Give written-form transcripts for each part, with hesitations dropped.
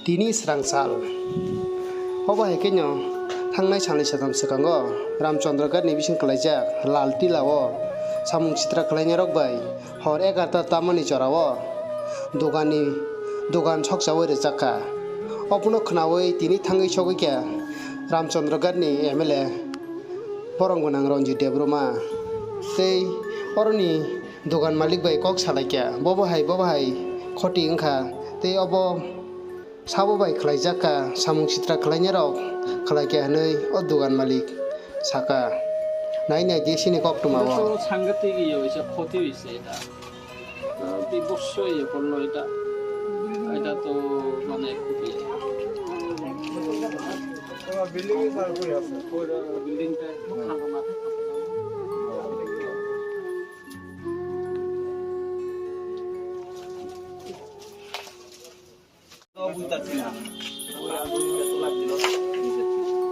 tini srangsal hoba hekenyo thangnai sanai satam sekango Ramchandra Ghat ni Bising kalaijak lalti lawo Samung Sitra Khwlainai Rokbai hor 11ta tamani chorawo dogan choksawo re Chakha opuno khnawi tini thangai chogikya Ramchandra Ghat ni MLA Khwrwng Ranjit Debroma tei oroni dogan malik bai kok salaikya bobo hai khoti wngkha tei obo sabo bai khlaijaka Samung Sitra Khwlainai Rok khlaikya hanoi o dogan malik saka nainai desini kok tumawo সাংঘাতিক হইছে ক্ষতি হইছে এটা বিবর্ষই করলো এটা এটা তো মানে খুবই বিল্ডিং এর উপরে আছে পুরো বিল্ডিংটা ভাঙা মাঠে তো বুঝতাছি না ওই আগুনটা তো লাগছিল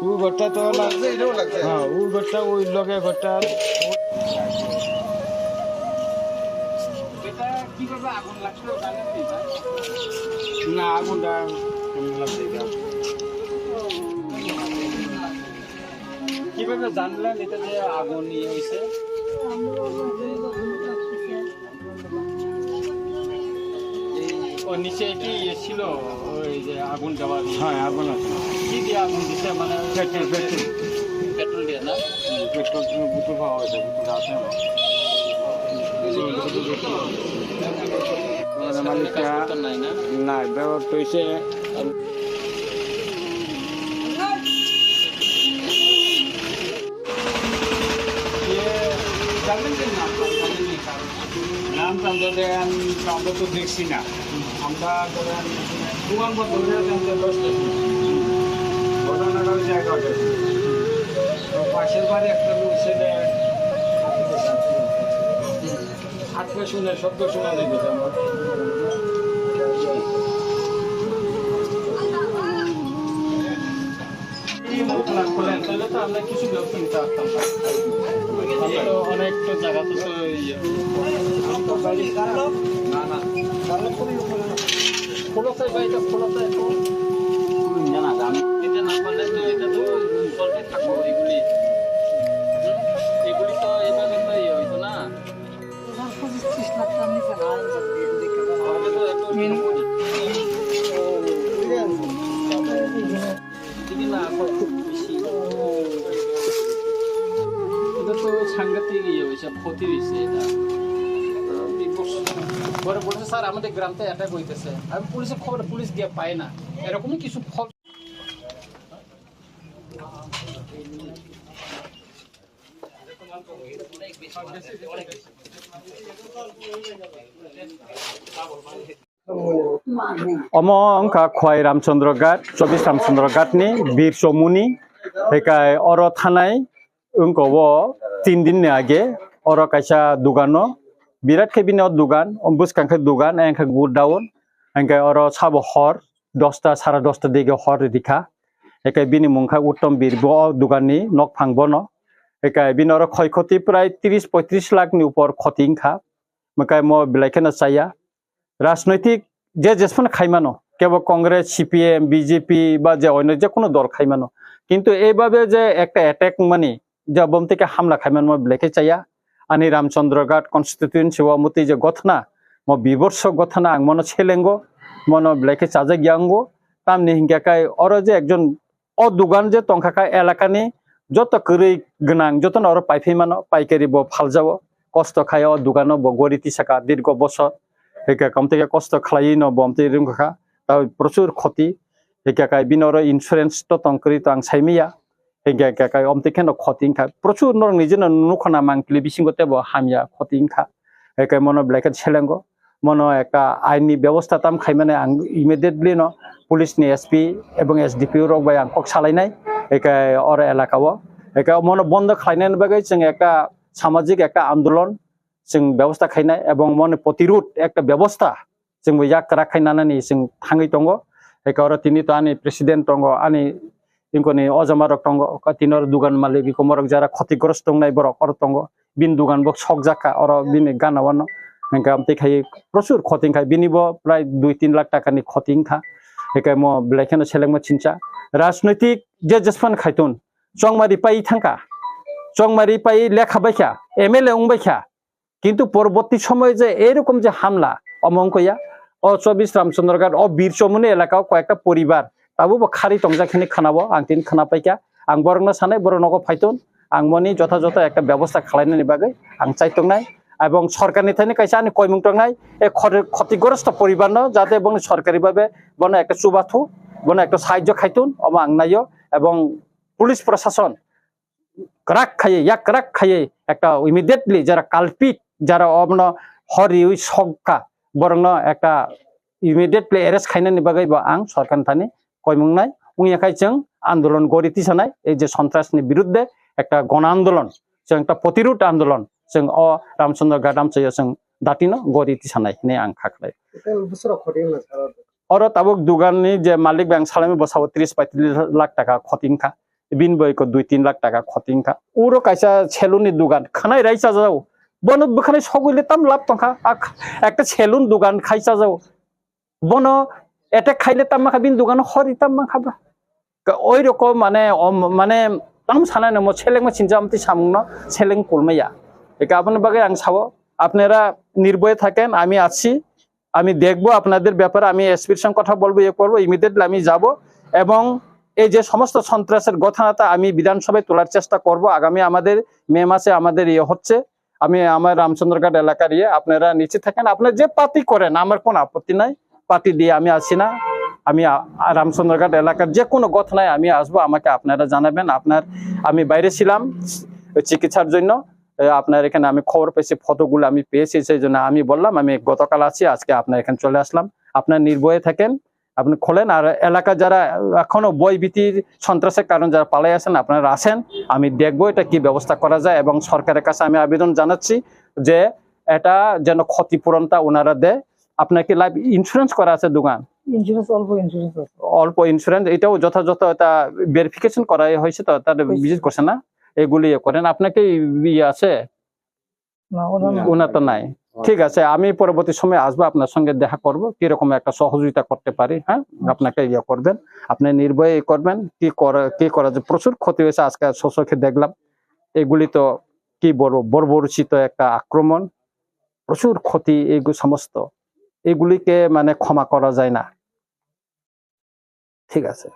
ও ঘরটা তো লাগছে এটাও লাগছে হ্যাঁ ও ঘরটা ওই লগে ঘরটা এটা কিভাবে আগুন লাগলো জানেন কি ভাই না আগুনটা কেমন লাগছে এটা কিভাবে জানলেন এটা যে আগুন ইয়ে হইছে ও নিচে কি ছিল ওই যে আগুন দেওয়া হ্যাঁ আগুন আছে কি দিয়ে আগুন দিছে মানে পেট্রোল দিয়ে না পেট্রোল বুতল পাওয়া হয়েছে বুতল আছে না ব্যবহার হয়েছে নাম আমরা তো দেখছি না আমরা দোকান বন্ধ ঘটনাটা ওই জায়গাটা পাশের বাড়ি একটা লোক ছেলে আটকে শুনে শব্দ শোনা যাবে আমার তাহলে তো আমরা কিছু ব্যবস্থা নিতে পারতাম অনেকটা জায়গা তো না না খোলাসাই বাড়িটা খোলাসাই না জানি এটা না করলে তো এটা তো চলতে থাকবো এগুলি তো এভাবে তো ইয়ে হইতো না এটা তো সাংঘাতিক ইয়ে হয়েছে ক্ষতি হয়েছে এটা পরে বলছে স্যার আমাদের গ্রামতে অ্যাটাক হইতেছে আমি পুলিশের খবর পুলিশ গিয়ে পায় না এরকমই কিছু খবর অংকা Khowai Ramchandra Ghat 24 Ramchandra Ghat ni বীর চমুনি হেকাই অর থানায় উনকো 3 দিন আগে অর কাইসা দুগানো বিরাট কেবিনে দুগান বুসকাংখে দুগান এংখে গুড ডাউন এংখে অর সাব হর 10টা 10:30 দিকে হর রিখা একাই বিনি মুংখা উত্তম বীর দুগাননি নক ফাংবনো একাই বিনর ক্ষয়ক্ষতি প্রায় 30-35 লাখনি উপর ক্ষতিংখা মকাই ম বিলাইখেনা চাইয়া রাজনৈতিক যে যেসমান খাইমানো কেবল কংগ্রেস সিপিএম বিজেপি বা যে অন্য যে কোনো দল খাইমানো কিন্তু এইভাবে যে একটা অ্যাটাক মানে যে বম থেকে হামলা খাইমান ম বিলাইখে চাইয়া আনি Ramchandra Ghat Constituency মতি যে ঘটনা ম বিবর্ষ ঘটনা আং মনো ছেলেঙ্গো মনো বিলাইখে চাজা গিয়াঙ্গো তামনি হিংকাকাই অর যে একজন অদুগান যে তংখাকা এলাকানি যত করি গনাং যত অর পাইফিমানো পাইকারি ব ফালজাও কষ্ট খায় দুগানো ব গরিতি সাকা দীর্ঘ বছর হেকা কম থেকে কষ্ট খালাই ন বমতে রুংখা তা প্রচুর ক্ষতি হেকাকাই বিনর ইন্স্যুরেন্স তো তংকরি তো আং সাইমিয়া হেকাকাই অমতে কেন ক্ষতিংখা প্রচুর নর নিজেন নুখনা মাংকলি বিসিংগতে ব হামিয়া ক্ষতিংখা হেকাই মনো ব্ল্যাকেট ছেলেঙ্গো মনো একটা আইনি ব্যবস্থা তাম খাইমানে আং ইমিডিয়েটলি ন পুলিশ নি এসপি এবং এসডিপি রকবাই আং কক সালাইনাই হেকাই অর এলাকাও হেকাই মনো বন্ধ খাইনাইনি বাগৈ जों একটা সামাজিক একটা আন্দোলন जों ব্যবস্থা খাইনাই এবং মনে প্রতিরোধ একটা ব্যবস্থা जों ইয়াক রাখাইনানি जों থাঙ্গै দङ হেকাই অর তিনি তো আনি প্রেসিডেন্ট দङ আনি ইনকনি অজমারক দङ তিনর দুগান মালিক ইকমরক যারা ক্ষতিগ্রস্ত নাই বরক অর দङ বিন দুগান বক সক জাকা অর বিনি গানাওয়ানো হেকা আমতে খাই প্রচুর ক্ষতিংখা বিনিব প্রায় 2-3 লাখ টাকানি ক্ষতিংখা হেকাই মো ব্লেকেন সেলেং চিনচা রাজনৈতিক যে জেসফান খাইতুন চংমারি পাই থাকা চংমারি পাই লেখা বাইখা এমএলএ উংবাইখা কিন্তু পরবর্তী সময়ে যে এরকম যে হামলা অমঙ্কয়া ও 24 রামচন্দ্রঘাট ও বীর চৌমুনি এলাকাও কয়েকটা পরিবার তাবো খারি টংজাখিনি খানাবো আং তিন খানা পাইকা আং বরংনা সানাই বরনগো ফাইতুন আং মনি যথাযথ একটা ব্যবস্থা খালাইনানি বাগৈ আং চাইতংনাই এবং সরকারনি থাইনি কাইসা আনি কয়মুংতংনাই এ ক্ষতিগ্রস্ত পরিবার ন যাতে এবং সরকারিভাবে বনে একটা চুবাথু বনে একটা সাহায্য খাইতুন অমা আং নাইও এবং পুলিশ প্রশাসন রাগ খাইয়ে একটা ইমিডিয়েটলি যারা কালপিট যারা অমন হরি ওই সংখ্যা বরং একটা ইমিডিয়েটলি এরেস্ট খাইনানি বাগৈ বা আং সরকার থানি কয়মুংনাই উইয়াখাই जों আন্দোলন গড়িতি সানাই এই যে সন্ত্রাসনি বিরুদ্ধে একটা গণ আন্দোলন जों একটা প্রতিরোধ আন্দোলন जों অ রামচন্দ্রঘাট আমচাইয়া जों দাতিনো গড়িতি সানাই নে আং খাখলাই और ताबुक दुकाननि जे मालिक बैंक सालामि बसाव 30-35 लाख टाका खतिंखा बिन बयको 2-3 लाख टाका खतिंखा उरो काइसा सेलुननि दुकान खनाय राइसा जाव बनो बखाने सगुले ताम लाभ तंखा একটা সেলুন দোকান খাইছা যাও বনো এটা খাইলে তাম মাখা বিন দোকান হরি তাম মাখাবা ওই রকম মানে মানে তাম সানায় না মো ছেলেং মা চিনজামতি সামুং ছেলেং কুলমাইয়া এটা আপনার বাগে আং সাবো আপনারা নির্ভয়ে থাকেন আমি আছি আমি দেখবো আপনাদের ব্যাপারে আমি এসপির সঙ্গে কথা বলবো ইয়ে করবো ইমিডিয়েটলি আমি যাব এবং এই যে সমস্ত সন্ত্রাসের ঘটনাটা আমি বিধানসভায় তোলার চেষ্টা করব আগামী আমাদের মে মাসে আমাদের ইয়ে হচ্ছে আমি আমার রামচন্দ্রঘাট এলাকার ইয়ে আপনারা নিচে থাকেন আপনারা যে পার্টি করেন আমার কোনো আপত্তি নাই পার্টি দিয়ে আমি আসি না আমি রামচন্দ্রঘাট এলাকার যে কোনো ঘটনায় আমি আসবো আমাকে আপনারা জানাবেন আপনার আমি বাইরে ছিলাম চিকিৎসার জন্য আপনার এখানে আমি খবর পেয়েছি ফটোগুলো আমি পেয়েছি সেই জন্য আমি বললাম আমি গতকাল আছি আজকে আপনার এখানে চলে আসলাম আপনার নির্ভয়ে থাকেন আপনি খোলেন আর এলাকা যারা এখনো বয়ভীতির সন্ত্রাসের কারণ যারা পালাই আছেন আপনারা আসেন আমি দেখবো এটা কি ব্যবস্থা করা যায় এবং সরকারের কাছে আমি আবেদন জানাচ্ছি যে এটা যেন ক্ষতিপূরণটা ওনারা দেয় আপনার কি লাইফ ইন্স্যুরেন্স করা আছে দোকান অল্প ইন্স্যুরেন্স এটাও যথাযথ এটা ভেরিফিকেশন করা হয়েছে তো তার ভিজিট করছে না এগুলি করেন আপনাকে ইয়ে আছে ওনার তো নাই ঠিক আছে আমি পরবর্তী সময় আসবো আপনার সঙ্গে দেখা করব কিরকম একটা সহযোগিতা করতে পারি হ্যাঁ আপনাকে ইয়ে করবেন আপনি নির্ভয়ে করবেন কি করা যে প্রচুর ক্ষতি হয়েছে আজকে চোখে দেখলাম এগুলি তো কি বর্বরচিত একটা আক্রমণ প্রচুর ক্ষতি এইগুলো সমস্ত এগুলিকে মানে ক্ষমা করা যায় না ঠিক আছে